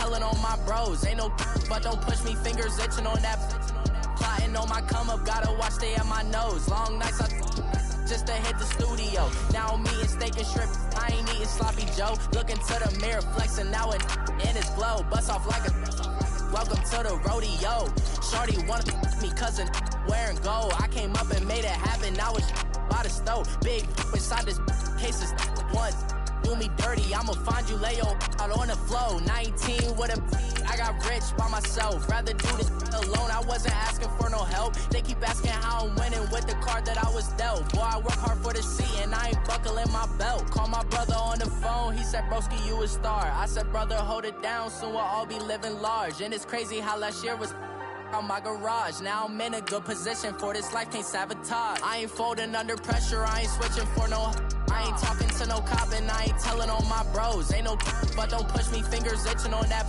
telling on my bros. Ain't no but don't push me, fingers itching on that. Plotting on my come up, gotta watch stay at my nose. Long nights just to hit the studio. Now I'm eating steak and shrimp, I ain't eating sloppy Joe. Looking to the mirror, flexing now it in his glow. Bust off like a welcome to the rodeo. Shorty wanna me cousin wearing gold. I came up and made it happen, now it's by the stove. Big inside this cases once. Do me dirty, I'ma find you, lay your out on the flow. 19 with a I got rich by myself. Rather do this alone, I wasn't asking for no help. They keep asking how I'm winning with the card that I was dealt. Boy, I work hard for the seat and I ain't buckling my belt. Call my brother on the phone, he said, broski, you a star. I said, brother, hold it down, soon we'll all be living large. And it's crazy how last year was on my garage. Now I'm in a good position for this life, can't sabotage. I ain't folding under pressure, I ain't switching for no. I ain't talking to no cop and I ain't telling on my bros. Ain't no but don't push me, fingers itching on that.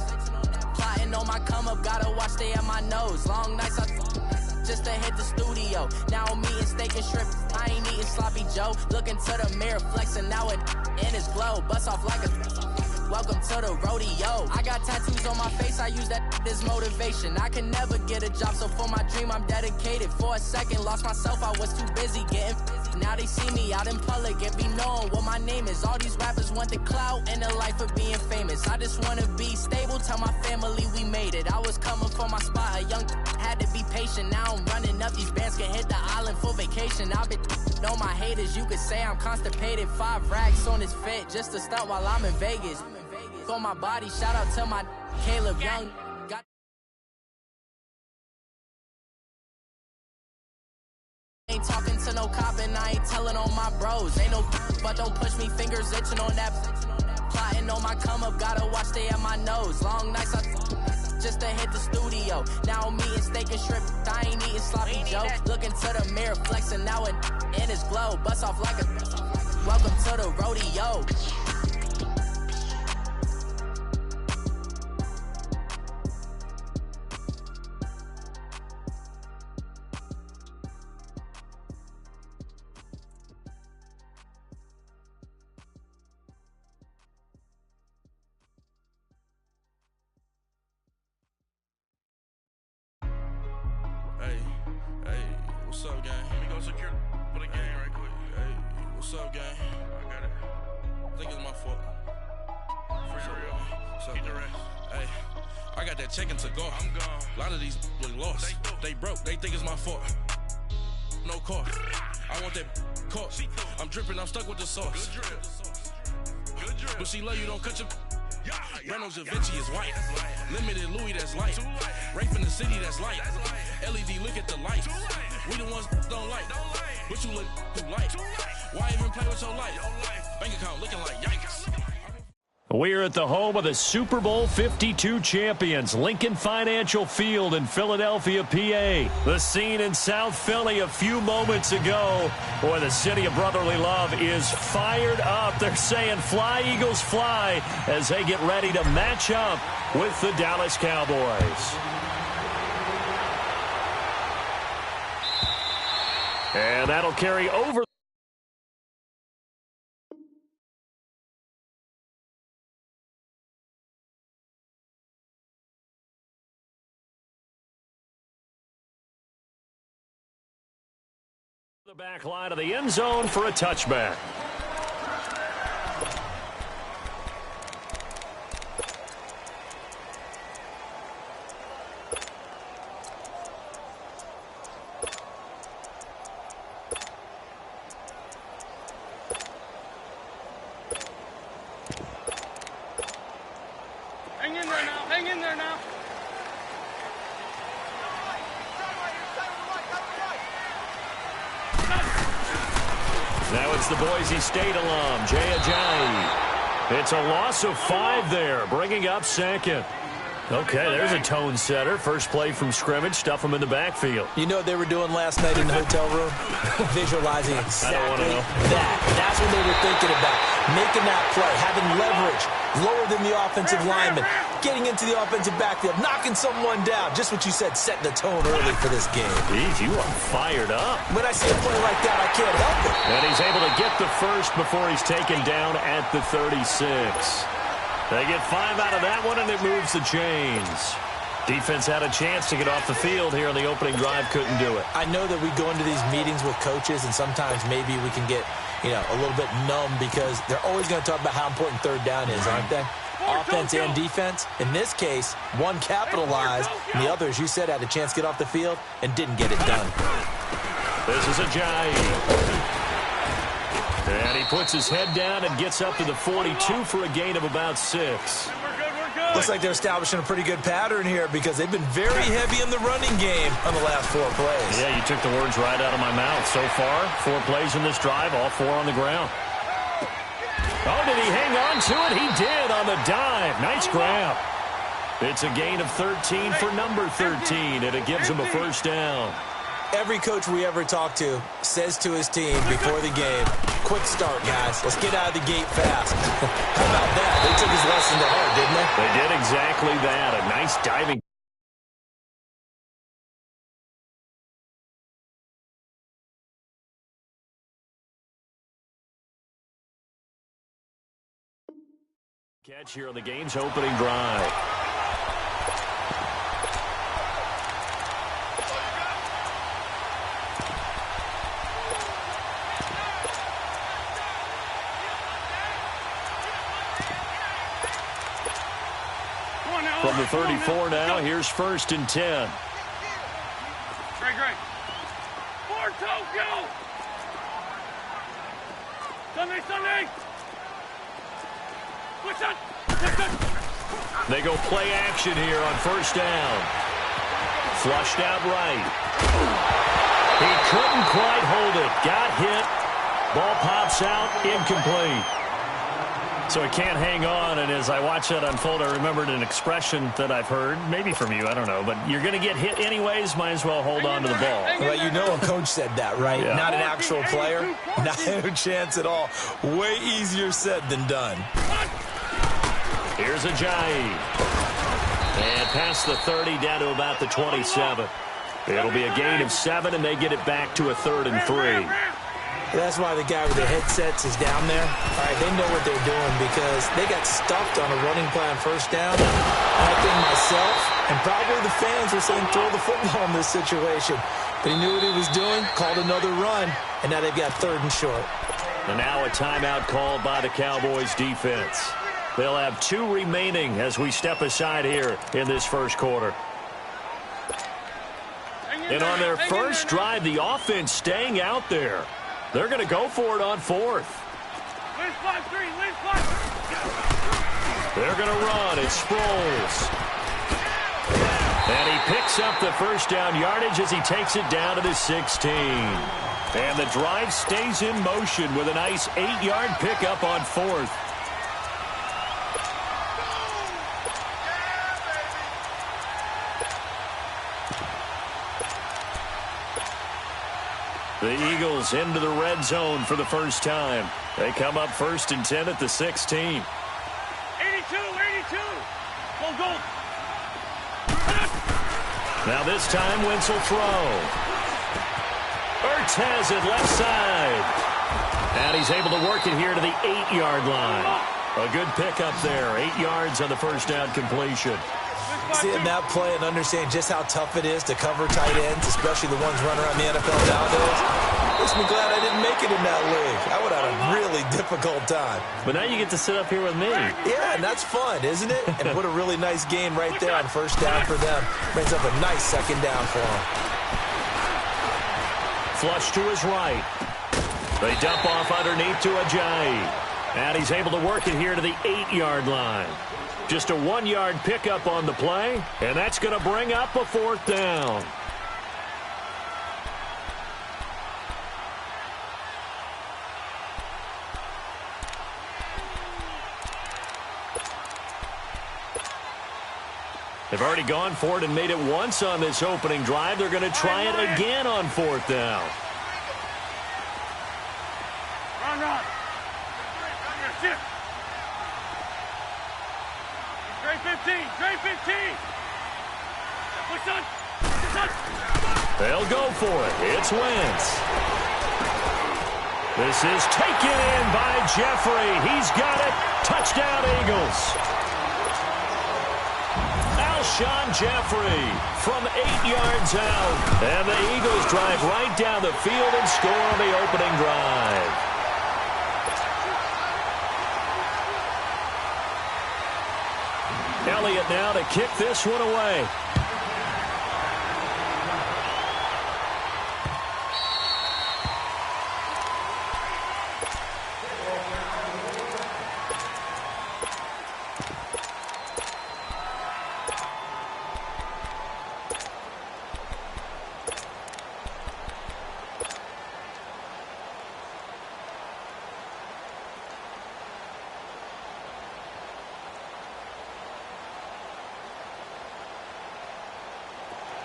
Plotting on my come up, gotta watch stay at my nose. Long nights just to hit the studio. Now I'm eating steak and shrimp, I ain't eating sloppy Joe. Looking to the mirror, flexing now it in his glow. Bust off like a welcome to the rodeo. I got tattoos on my face, I use that as motivation. I can never get a job, so for my dream I'm dedicated. For a second, lost myself, I was too busy getting now they see me out in public and be knowing what my name is. All these rappers want the clout and the life of being famous. I just wanna be stable, tell my family we made it. I was coming for my spot, a young had to be patient. Now I'm running up, these bands can hit the island for vacation. I've been on my haters, you could say I'm constipated. 5 racks on his fit, just to stunt while I'm in Vegas. For my body, shout out to my Caleb Young. Ain't talking to no cop and I ain't telling on my bros. Ain't no but don't push me, fingers itching on that. Plotting on my come up, gotta watch stay at my nose. Long nights just to hit the studio. Now I'm eating steak and shrimp, I ain't eating sloppy Joe. Looking to the mirror, flexing now it in his glow. Bust off like a welcome to the rodeo. What's up, gang? Let me go secure for the game right quick. Hey, what's up, gang? I got it. I think it's my fault. For real. Keep the rest. Hey, I got that check to go. I'm gone. A lot of these look lost. They broke. They think it's my fault. No cost. I want that cost. I'm dripping. I'm stuck with the sauce. Good drip. Good drip. But she love you. Don't cut your. Reynolds Da Vinci is white. Limited Louis, that's light. Rape in the city, that's light. LED, look at the lights. We the ones don't like. But you look too light. Why even play with your life? Bank account looking like yikes. We're at the home of the Super Bowl 52 champions, Lincoln Financial Field in Philadelphia, PA. The scene in South Philly a few moments ago. Boy, the city of brotherly love is fired up. They're saying fly, Eagles, fly, as they get ready to match up with the Dallas Cowboys. And that'll carry over. The back line of the end zone for a touchback. Hang in there now. Hang in there now. Now it's the Boise State alum, Jay Ajayi. It's a loss of 5 there, bringing up second. Okay, there's a tone setter. First play from scrimmage, stuff him in the backfield. You know what they were doing last night in the hotel room? Visualizing exactly that. That's what they were thinking about. Making that play, having leverage, lower than the offensive lineman, getting into the offensive backfield, knocking someone down. Just what you said, setting the tone early for this game. Geez, you are fired up. When I see a play like that, I can't help it. And he's able to get the first before he's taken down at the 36. They get 5 out of that one, and it moves the chains. Defense had a chance to get off the field here on the opening drive, couldn't do it. I know that we go into these meetings with coaches, and sometimes maybe we can get, a little bit numb because they're always going to talk about how important third down is, aren't they? Offense and defense. In this case, one capitalized, and the other, as you said, had a chance to get off the field and didn't get it done. This is Ajayi. And he puts his head down and gets up to the 42 for a gain of about 6. Looks like they're establishing a pretty good pattern here because they've been very heavy in the running game on the last 4 plays. Yeah, you took the words right out of my mouth. So far, 4 plays in this drive, all 4 on the ground. Oh, did he hang on to it? He did on the dive. Nice grab. It's a gain of 13 for number 13, and it gives him a first down. Every coach we ever talk to says to his team before the game, quick start, guys. Let's get out of the gate fast. How about that? They took his lesson to heart, didn't they? They did exactly that. A nice diving. Catch here on the game's opening drive. From the 34 now, here's 1st and 10. Great. For Tokyo! Sunday! Push it! They go play action here on 1st down. Flushed out right. He couldn't quite hold it. Got hit. Ball pops out. Incomplete. So he can't hang on, and as I watch that unfold, I remembered an expression that I've heard, maybe from you, I don't know, but you're going to get hit anyways, might as well hold on to the ball. Well, a coach said that, right? Yeah. Not an actual player. Not a chance at all. Way easier said than done. Here's Ajayi. And past the 30 down to about the 27. It'll be a gain of 7, and they get it back to a 3rd and 3. That's why the guy with the headsets is down there. All right, they know what they're doing because they got stuffed on a running play on 1st down. And I think myself and probably the fans were saying throw the football in this situation. But he knew what he was doing, called another run, and now they've got 3rd and short. And now a timeout called by the Cowboys defense. They'll have 2 remaining as we step aside here in this first quarter. And on their first drive, the offense staying out there. They're going to go for it on 4th. They're going to run. It's Sproles. And he picks up the first down yardage as he takes it down to the 16. And the drive stays in motion with a nice 8-yard pickup on 4th. The Eagles into the red zone for the first time. They come up 1st and 10 at the 16. 82. Go. Now this time, Wentz will throw. Ertz has it left side. And he's able to work it here to the 8-yard line. A good pickup there. 8 yards on the first down completion. Seeing that play and understanding just how tough it is to cover tight ends, especially the ones running around the NFL nowadays, makes me glad I didn't make it in that league. I would have had a really difficult time. But now you get to sit up here with me. Yeah, and that's fun, isn't it? And put a really nice game right there on 1st down for them. Brings up a nice 2nd down for them. Flush to his right. They dump off underneath to Ajayi. And he's able to work it here to the 8-yard line. Just a 1-yard pickup on the play, and that's going to bring up a 4th down. They've already gone for it and made it once on this opening drive. They're going to try it again on 4th down. Run. Trey 15. Push on. They'll go for it. It's Wentz. This is taken in by Jeffrey. He's got it Touchdown, Eagles. Alshon Jeffrey from 8 yards out. And the Eagles drive right down the field and score on the opening drive. Elliott now to kick this one away.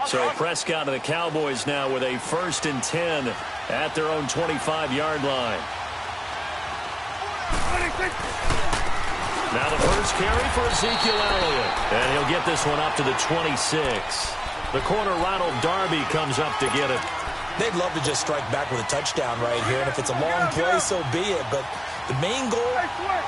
So Prescott and the Cowboys now with a 1st and 10 at their own 25-yard line. Now the first carry for Ezekiel Elliott. And he'll get this one up to the 26. The corner Ronald Darby comes up to get it. They'd love to just strike back with a touchdown right here. And if it's a long play, so be it. But the main goal,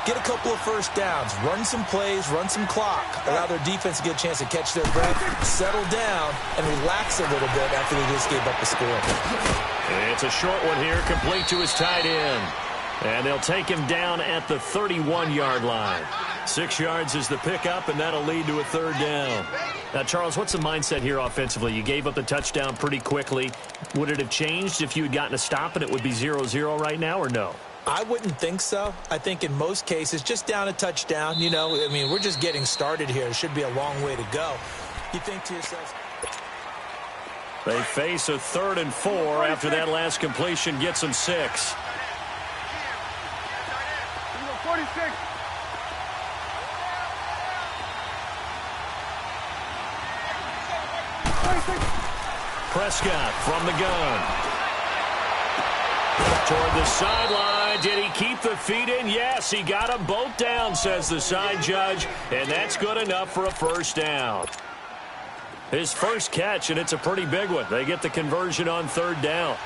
get a couple of first downs, run some plays, run some clock, allow their defense to get a chance to catch their breath, settle down, and relax a little bit after they just gave up a score. It's a short one here, complete to his tight end. And they'll take him down at the 31-yard line. 6 yards is the pickup, and that'll lead to a 3rd down. Now, Charles, what's the mindset here offensively? You gave up the touchdown pretty quickly. Would it have changed if you had gotten a stop and it would be 0-0 right now, or no? I wouldn't think so. I think in most cases, just down a touchdown, you know, I mean, we're just getting started here. It should be a long way to go. You think to yourself. They face a 3rd and 4 after that last completion gets them 6. 46. Prescott from the gun. Toward the sideline. Did he keep the feet in? Yes, he got them both down, says the side judge. And that's good enough for a 1st down. His first catch, and it's a pretty big one. They get the conversion on 3rd down.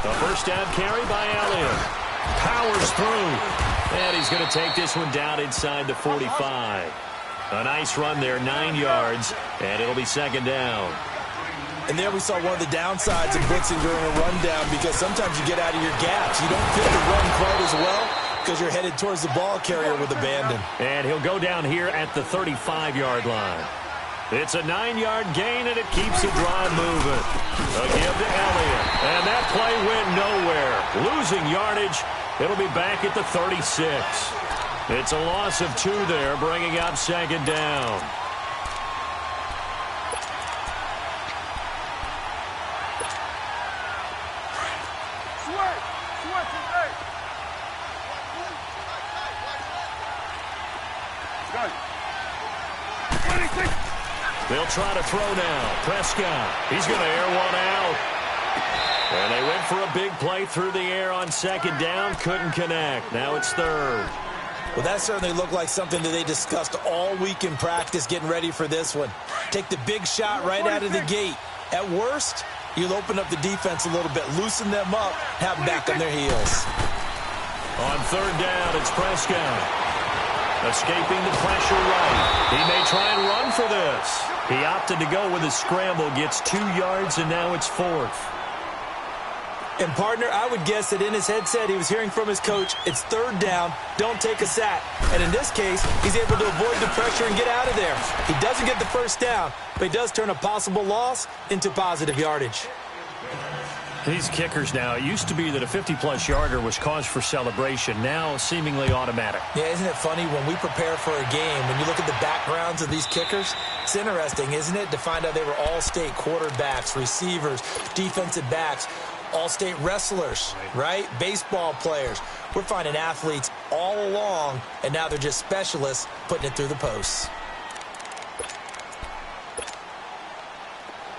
A 1st down carry by Elliott. Powers through. And he's going to take this one down inside the 45. A nice run there, 9 yards, and it'll be 2nd down. And there we saw one of the downsides of blitzing during a rundown, because sometimes you get out of your gaps. You don't fit the run quite as well because you're headed towards the ball carrier with abandon. And he'll go down here at the 35-yard line. It's a 9-yard gain, and it keeps the drive moving. A give to Elliott, and that play went nowhere. Losing yardage. It'll be back at the 36. It's a loss of 2 there, bringing up 2nd down. They'll try to throw now. Prescott, he's going to air one out. And they went for a big play through the air on 2nd down. Couldn't connect. Now it's 3rd. Well, that certainly looked like something that they discussed all week in practice getting ready for this one. Take the big shot right out of the gate. At worst, you'll open up the defense a little bit, loosen them up, have them back on their heels. On 3rd down, it's Prescott. Escaping the pressure right. He may try and run for this. He opted to go with a scramble, gets 2 yards, and now it's 4th. And, partner, I would guess that in his headset he was hearing from his coach, it's 3rd down, don't take a sack. And in this case, he's able to avoid the pressure and get out of there. He doesn't get the 1st down, but he does turn a possible loss into positive yardage. These kickers now, it used to be that a 50-plus yarder was cause for celebration. Now, seemingly automatic. Yeah, isn't it funny when we prepare for a game, when you look at the backgrounds of these kickers, it's interesting, isn't it, to find out they were all-state quarterbacks, receivers, defensive backs, all-state wrestlers, right? Baseball players. We're finding athletes all along, and now they're just specialists putting it through the posts.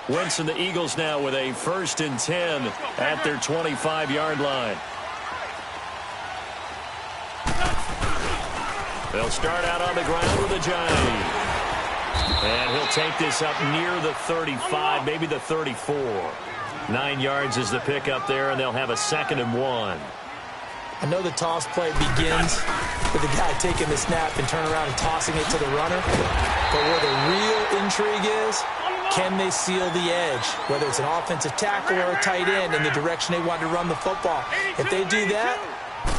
Wentz and the Eagles now with a 1st and 10 at their 25-yard line. They'll start out on the ground with a Johnny. And he'll take this up near the 35, maybe the 34. 9 yards is the pickup there, and they'll have a 2nd and 1. I know the toss play begins with the guy taking the snap and turning around and tossing it to the runner. But where the real intrigue is, can they seal the edge, whether it's an offensive tackle or a tight end in the direction they want to run the football? If they do that,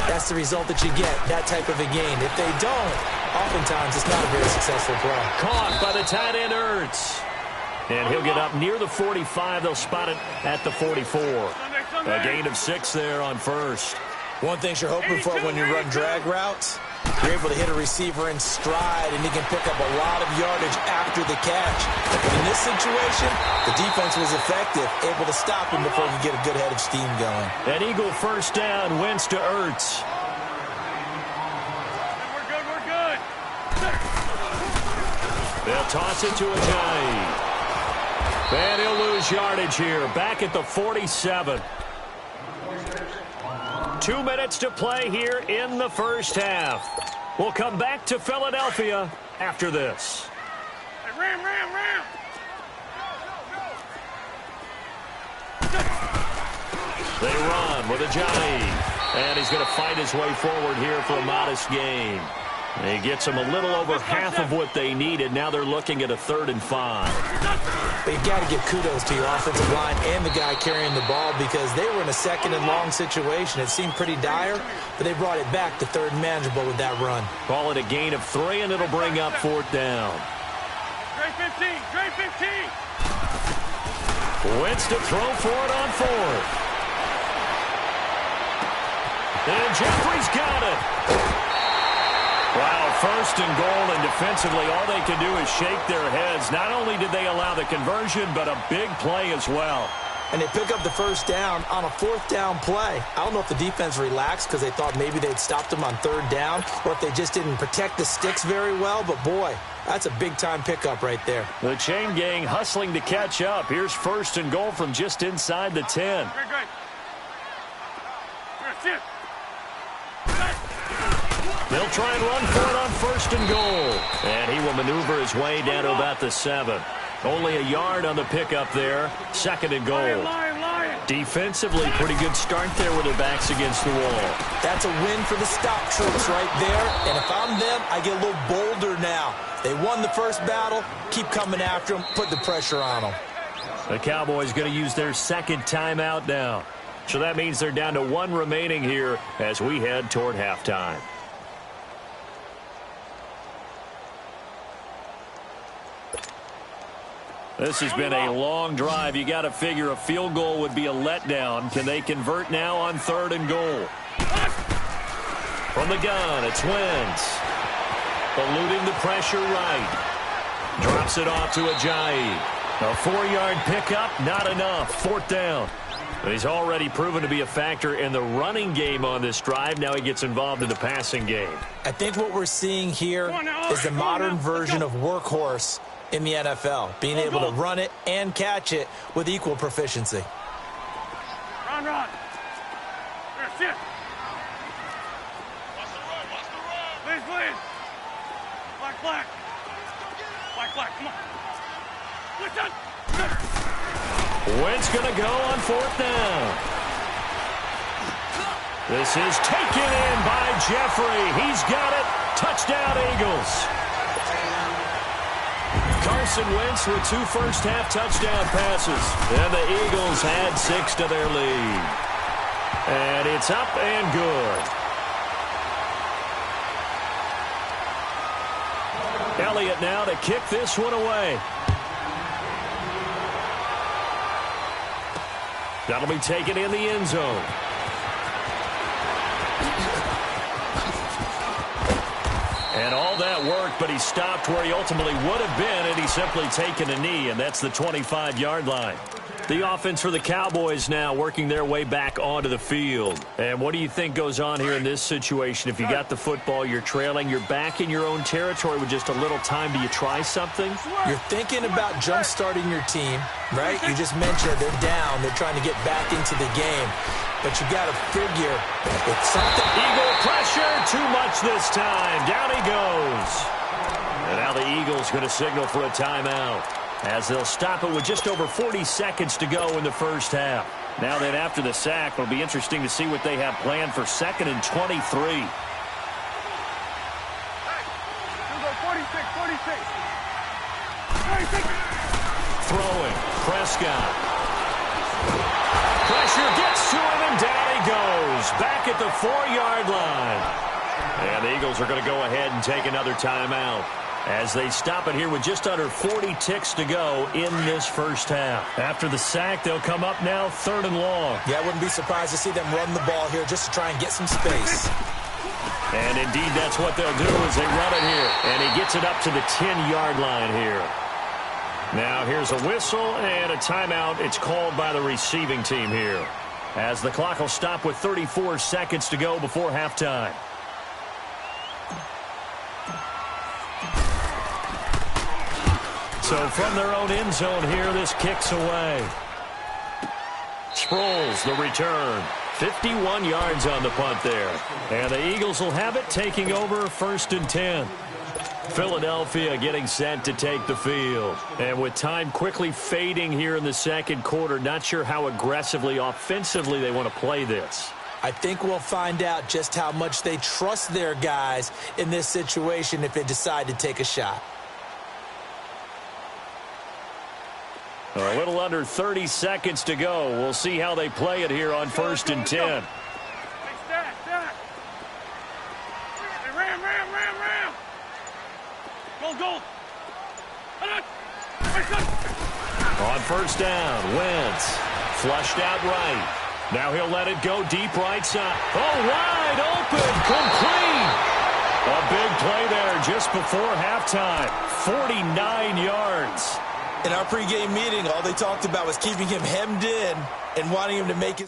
that's the result that you get, that type of a gain. If they don't, oftentimes it's not a very successful play. Caught by the tight end, Ertz. And he'll get up near the 45. They'll spot it at the 44. A gain of 6 there on first. One thing you're hoping for when you run drag routes, you're able to hit a receiver in stride, and he can pick up a lot of yardage after the catch. But in this situation, the defense was effective, able to stop him before he could get a good head of steam going. An Eagle first down, Wentz to Ertz. We're good. They'll toss it to Ajayi. And he'll lose yardage here, back at the 47. 2 minutes to play here in the first half. We'll come back to Philadelphia after this. Hey, ram. They run with Ajayi. And he's going to fight his way forward here for a modest gain. He gets them a little over half of what they needed. Now they're looking at a 3rd and 5. But you got to give kudos to your offensive line and the guy carrying the ball, because they were in a 2nd and long situation. It seemed pretty dire, but they brought it back to 3rd and manageable with that run. Call it a gain of 3, and it'll bring up 4th down. Trey 15. Wentz to throw for it on 4th. And Jeffrey's got it. Wow, 1st and goal, and defensively all they can do is shake their heads. Not only did they allow the conversion, but a big play as well. And they pick up the 1st down on a 4th down play. I don't know if the defense relaxed because they thought maybe they'd stopped them on 3rd down, or if they just didn't protect the sticks very well. But, boy, that's a big-time pickup right there. The chain gang hustling to catch up. Here's 1st and goal from just inside the 10. Great. Here, They'll try and run for it on 1st and goal. And he will maneuver his way down to about the 7. Only a yard on the pickup there. 2nd and goal. Lion. Defensively, pretty good start there with their backs against the wall. That's a win for the stop troops right there. And if I'm them, I get a little bolder now. They won the first battle. Keep coming after them. Put the pressure on them. The Cowboys going to use their 2nd timeout now. So that means they're down to 1 remaining here as we head toward halftime. This has been a long drive. You got to figure a field goal would be a letdown. Can they convert now on 3rd and goal? From the gun, it's Wentz. Eluding the pressure right. Drops it off to Ajayi. A 4-yard pickup, not enough. 4th down. But he's already proven to be a factor in the running game on this drive. Now he gets involved in the passing game. I think what we're seeing here is the modern version of workhorse in the NFL, being able to run it and catch it with equal proficiency. Run. Here, sit. Please. Black. Come on. Listen. Wentz going to go on 4th down. This is taken in by Jeffrey. He's got it. Touchdown, Eagles. Carson Wentz with 2 first-half touchdown passes. And the Eagles add 6 to their lead. And it's up and good. Elliott now to kick this one away. That'll be taken in the end zone. And all that worked, but he stopped where he ultimately would have been, and he's simply taken a knee, and that's the 25-yard line. The offense for the Cowboys now working their way back onto the field. And what do you think goes on here in this situation? If you got the football, you're trailing, you're back in your own territory with just a little time. Do you try something? You're thinking about jump-starting your team, right? You just mentioned they're down. They're trying to get back into the game. But you got to figure with something. Eagle pressure, too much this time. Down he goes. And now the Eagles going to signal for a timeout. as they'll stop it with just over 40 seconds to go in the first half. Now then, after the sack, it'll be interesting to see what they have planned for 2nd and 23. Hey, 46. Throwing, Prescott. Pressure gets to him, and down he goes. Back at the 4-yard line. And the Eagles are going to go ahead and take another timeout as they stop it here with just under 40 ticks to go in this first half. After the sack, they'll come up now 3rd and long. Yeah, I wouldn't be surprised to see them run the ball here just to try and get some space. And indeed, that's what they'll do as they run it here. And he gets it up to the 10-yard line here. Now here's a whistle and a timeout. It's called by the receiving team here, as the clock will stop with 34 seconds to go before halftime. So from their own end zone here, this kicks away. Sproles, the return. 51 yards on the punt there. And the Eagles will have it, taking over 1st and 10. Philadelphia getting set to take the field. And with time quickly fading here in the second quarter, not sure how aggressively, offensively they want to play this. I think we'll find out just how much they trust their guys in this situation if they decide to take a shot. A little under 30 seconds to go. We'll see how they play it here on 1st and 10. Hey, stack. Hey, ram. Go. On 1st down, Wentz flushed out right. Now he'll let it go deep right side. Oh, wide open, complete. A big play there just before halftime. 49 yards. In our pregame meeting, all they talked about was keeping him hemmed in and wanting him to make his